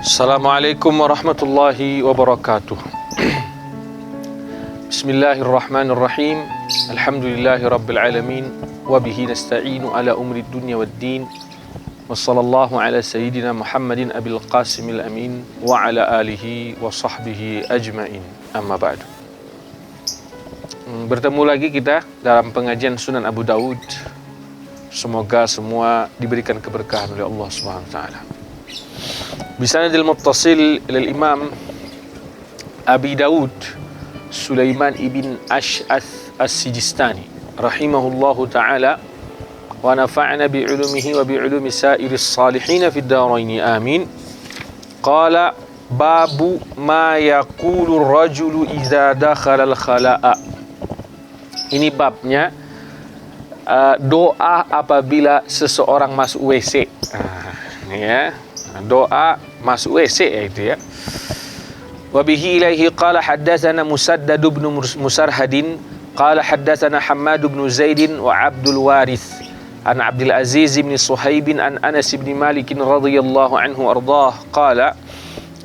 Assalamualaikum warahmatullahi wabarakatuh. Bismillahirrahmanirrahim. Alhamdulillahi rabbil alamin. Wabihi nasta'inu ala umri dunya waddin. Wassallallahu ala sayyidina Muhammadin abil qasimil amin. Wa ala alihi wa sahbihi ajma'in. Amma ba'du. Bertemu lagi kita dalam pengajian Sunan Abu Dawud. Semoga semua diberikan keberkahan oleh Allah Subhanahu wa taala. Bisanadil muttasil ilal Imam Abi Dawud Sulaiman ibn Ash'ath As-Sijistani rahimahullahu ta'ala wa nafa'na bi'ulumihi wa bi'ulumi sa'iris salihin fid daraini amin. Qala babu ma yaqulu ar-rajulu idza dakhala al-khala'a. Ini babnya doa apabila seseorang masuk WC. Ya, doa masuk WC itu ya. Wa bihi ilaihi qala haddatsana Musaddad ibn Musarhadin qala haddatsana Hammad ibn Zaid wa Abdul Warith an Abdul Aziz ibn Suhaib an Anas ibn Malik radhiyallahu anhu ardah qala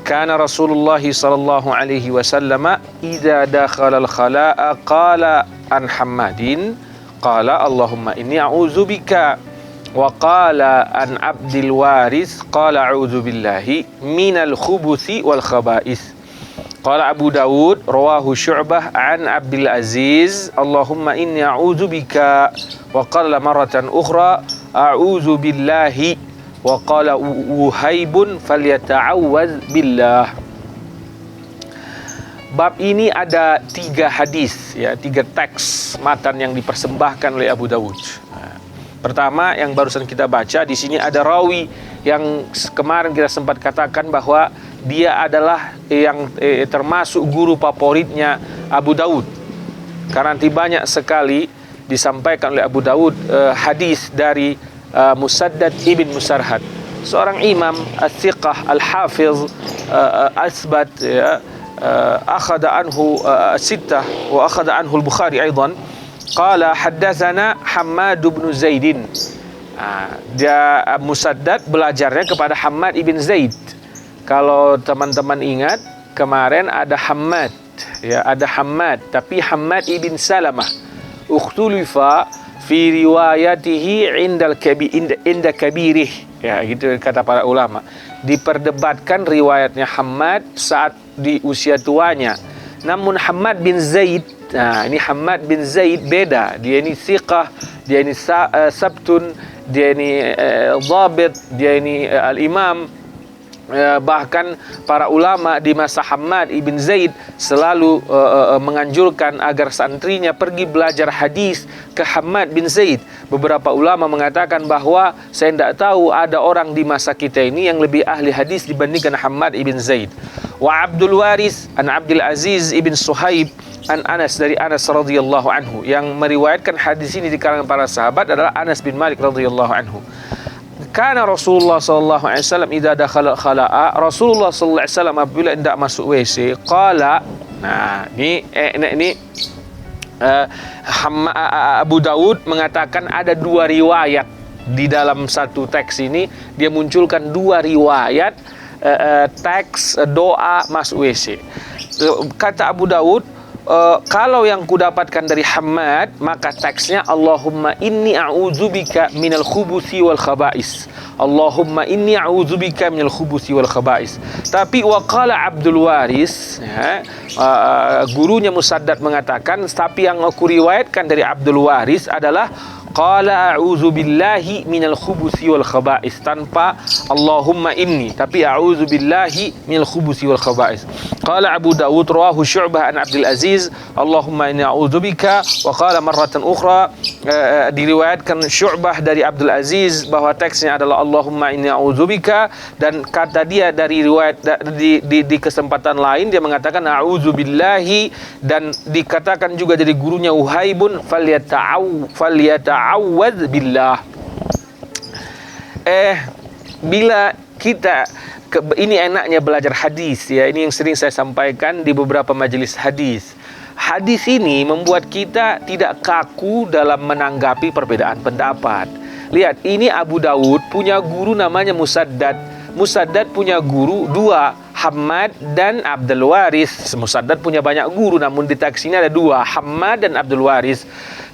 kana Rasulullah sallallahu alaihi wasallam idza dakhala al-khala'a qala an Hammadin qala Allahumma inni a'udzubika. Wa qala an Abdul Waris qala a'udzu billahi minal khubuthi wal khaba'ith. Qala Abu Dawud rawahu Syu'bah an Abdul Aziz Allahumma inni a'udzu bika. Wa qala maratan ukhra a'udzu billahi. Wa qala Wuhaibun falyata'awwadz billah. Bab ini ada 3 hadis ya, 3 teks matan yang dipersembahkan oleh Abu Dawud. Pertama yang barusan kita baca, di sini ada rawi yang kemarin kita sempat katakan bahwa dia adalah yang termasuk guru favoritnya Abu Dawud. Karena nanti banyak sekali disampaikan oleh Abu Dawud hadis dari Musaddad ibn Musarhad, seorang imam as-siqah al-hafiz asbat ya, akhadha anhu sittah wa akhadha anhu al-Bukhari aidan. Qala haddatsana Hammad bin Zaidin. Dia Musaddad belajarnya kepada Hammad ibn Zaid. Kalau teman-teman ingat kemarin ada Hammad ya, ada Hammad tapi Hammad ibn Salamah ukhtulifa fi riwayatihi inda kabirih ya, gitu kata para ulama. Diperdebatkan riwayatnya Hammad saat di usia tuanya. Namun Hammad bin Zaid, nah ini Hammad bin Zaid beda. Dia ini thiqah, dia ini sabtun, dia ini dhabit, dia ini al-imam. Bahkan para ulama di masa Hammad ibn Zaid selalu menganjurkan agar santrinya pergi belajar hadis ke Hammad bin Zaid. Beberapa ulama mengatakan bahwa saya tidak tahu ada orang di masa kita ini yang lebih ahli hadis dibandingkan Hammad ibn Zaid. Wa Abdul Waris an Abdul Aziz ibn Suhaib an Anas, dari Anas radhiyallahu anhu. Yang meriwayatkan hadis ini di kalangan para sahabat adalah Anas bin Malik radhiyallahu anhu. Karena Rasulullah sallallahu alaihi wasallam idza dakhala khala'a, Rasulullah sallallahu alaihi wasallam apabila hendak masuk WC, qala. Nah, ini Abu Dawud mengatakan ada 2 riwayat di dalam satu teks ini. Dia munculkan 2 riwayat teks doa masuk WC. Kata Abu Dawud, kalau yang kudapatkan dari Hammad, maka teksnya Allahumma inni a'udzubika minal khubuthi wal khaba'is. Allahumma inni a'udzubika minal khubuthi wal khaba'is. Tapi waqala Abdul Waris ya, gurunya Musaddad mengatakan, tapi yang aku riwayatkan dari Abdul Waris adalah qala a'udzu billahi minal khubuthi wal khaba'is, tanpa Allahumma inni, tapi a'udzu billahi minal khubuthi wal khaba'is. Qala Abu Dawud rawahu Syu'bah an Abdul Aziz Allahumma inni a'udzubika. Wa qala marratan ukhra, diriwayatkan Syu'bah dari Abdul Aziz bahwa teksnya adalah Allahumma inni a'udzubika, dan kata dia dari riwayat di kesempatan lain dia mengatakan a'udzu billahi, dan dikatakan juga dari gurunya Wuhaibun falyata'awwadz billah. Bila kita ini enaknya belajar hadis ya, ini yang sering saya sampaikan di beberapa majelis hadis. Hadis ini membuat kita tidak kaku dalam menanggapi perbedaan pendapat. Lihat, ini Abu Dawud punya guru namanya Musaddad. Musaddad punya guru dua, Hammad dan Abdul Waris. Musaddad punya banyak guru, namun di teks ini ada dua, Hammad dan Abdul Waris.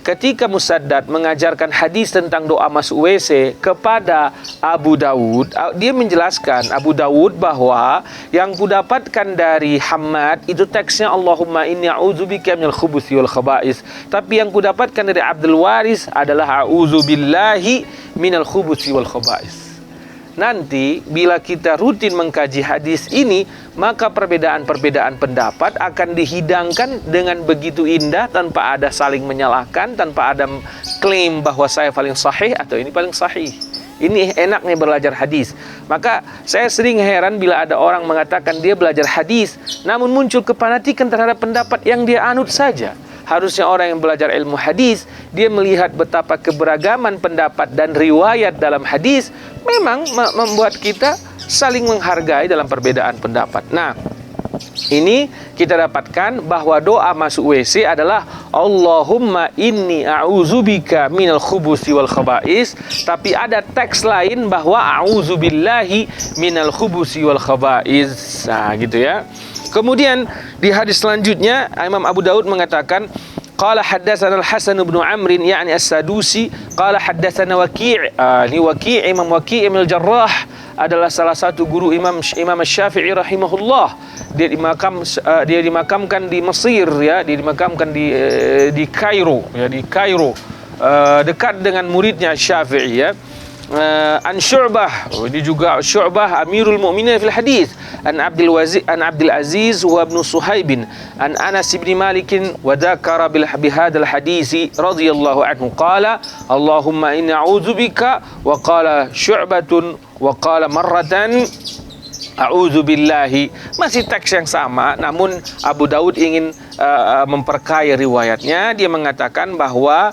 Ketika Musaddad mengajarkan hadis tentang doa masuk WC kepada Abu Dawud, dia menjelaskan Abu Dawud bahwa yang kudapatkan dari Hammad itu teksnya Allahumma inni a'udzubika minal khubuthi wal khaba'is. Tapi yang kudapatkan dari Abdul Waris adalah a'udzubillahi minal khubuthi wal khaba'is. Nanti bila kita rutin mengkaji hadis ini, maka perbedaan-perbedaan pendapat akan dihidangkan dengan begitu indah, tanpa ada saling menyalahkan, tanpa ada klaim bahwa saya paling sahih atau ini paling sahih. Ini enaknya belajar hadis. Maka saya sering heran bila ada orang mengatakan dia belajar hadis, namun muncul kefanatikan terhadap pendapat yang dia anut saja. Harusnya orang yang belajar ilmu hadis, dia melihat betapa keberagaman pendapat dan riwayat dalam hadis memang membuat kita saling menghargai dalam perbedaan pendapat. Nah, ini kita dapatkan bahwa doa masuk WC adalah Allahumma inni a'udzubika minal khubuthi wal khaba'is. Tapi ada teks lain bahwa a'udzubillahi minal khubuthi wal khaba'is. Nah, gitu ya. Kemudian di hadis selanjutnya Imam Abu Daud mengatakan qala haddatsana al-Hasan bin Amr yakni as-Sadusi qala haddatsana Waki'. Ini Waki', Imam Waki' Ibn al-Jarrah adalah salah satu guru Imam Syafi'i rahimahullah. Dia dimakamkan di Mesir ya, dia dimakamkan di Kairo ya, di Kairo, dekat dengan muridnya Syafi'i ya. An Syu'bah, ini juga Syu'bah Amirul Mu'minin fil hadis, an Abdul Aziz wa ibn Suhaib an Anas bin Malik wa dzakara bihadzal hadisi radhiyallahu anhu qala Allahumma inni a'udzubika, wa qala Syu'batun wa qala marratan a'udzubillahi. Masih teks yang sama, namun Abu Daud ingin memperkaya riwayatnya. Dia mengatakan bahwa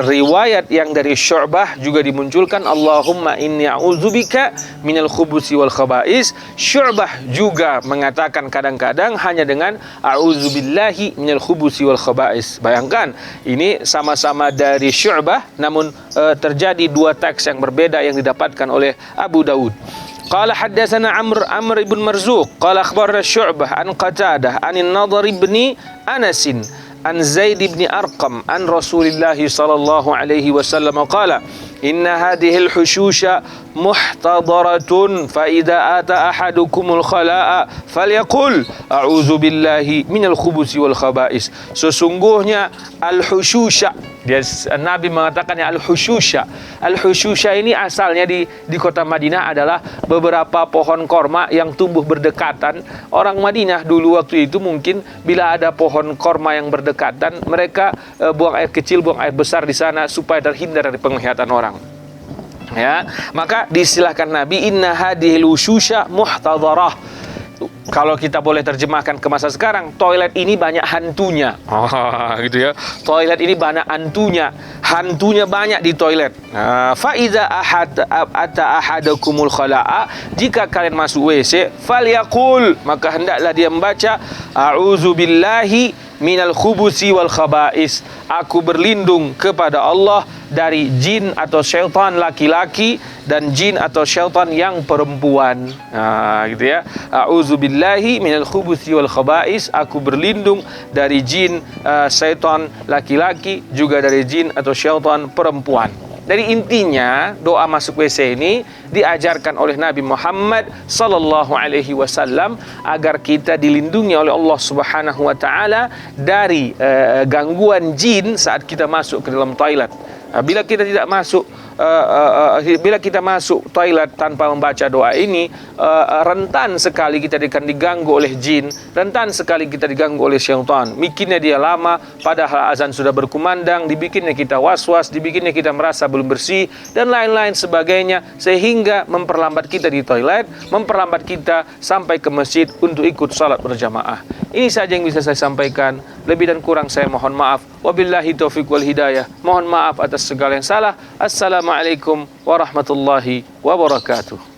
riwayat yang dari Syu'bah juga dimunculkan Allahumma inni a'udzubika minal khubuthi wal khaba'is. Syu'bah juga mengatakan kadang-kadang hanya dengan a'udzubillahi minal khubuthi wal khaba'is. Bayangkan, ini sama-sama dari Syu'bah, namun terjadi dua teks yang berbeda yang didapatkan oleh Abu Daud. Qala haddatsana Amr ibn Marzuq qala akhbarana Syu'bah an Qatadah an An-Nadhr ibn Anas an Zaid ibn Arqam an Rasulillah sallallahu alaihi wasallam qala inna hadhihi al-hushusha muhtadaratun fa idza ata ahadukumul khala'a falyaqul a'udzu billahi minal khubuthi wal khaba'is. Sesungguhnya al-hushusha, dia Nabi mengatakannya al-hushusha. Al-hushusha ini asalnya di kota Madinah adalah beberapa pohon korma yang tumbuh berdekatan. Orang Madinah dulu waktu itu mungkin bila ada pohon korma yang berdekatan, mereka buang air kecil, buang air besar di sana supaya terhindar dari penglihatan orang. Ya, maka diistilahkan Nabi inna hadhil ushusha muhtadarah. Kalau kita boleh terjemahkan ke masa sekarang, toilet ini banyak hantunya. Gitu ya. Toilet ini banyak hantunya. Hantunya banyak di toilet. Fa iza ata ahadakumul khala'a, jika kalian masuk WC, falyaqul, maka hendaklah dia membaca a'udzu billahi minal khubuthi wal khaba'is. Aku berlindung kepada Allah dari jin atau syaitan laki-laki dan jin atau syaitan yang perempuan. Gitu ya. A'udzubillahi minal khubuthi wal khaba'is. Aku berlindung dari jin syaitan laki-laki, juga dari jin atau syaitan perempuan. Dari intinya doa masuk WC ini diajarkan oleh Nabi Muhammad sallallahu alaihi wasallam agar kita dilindungi oleh Allah Subhanahu wa taala dari gangguan jin saat kita masuk ke dalam toilet. Bila kita tidak masuk bila kita masuk toilet tanpa membaca doa ini, rentan sekali kita akan diganggu oleh jin, rentan sekali kita diganggu oleh syaitan. Bikinnya dia lama, padahal azan sudah berkumandang, dibikinnya kita was-was, dibikinnya kita merasa belum bersih, dan lain-lain sebagainya, sehingga memperlambat kita di toilet, memperlambat kita sampai ke masjid untuk ikut salat berjamaah. Ini saja yang bisa saya sampaikan. Lebih dan kurang saya mohon maaf. Wabillahi taufiq wal hidayah. Mohon maaf atas segala yang salah. Assalamualaikum warahmatullahi wabarakatuh.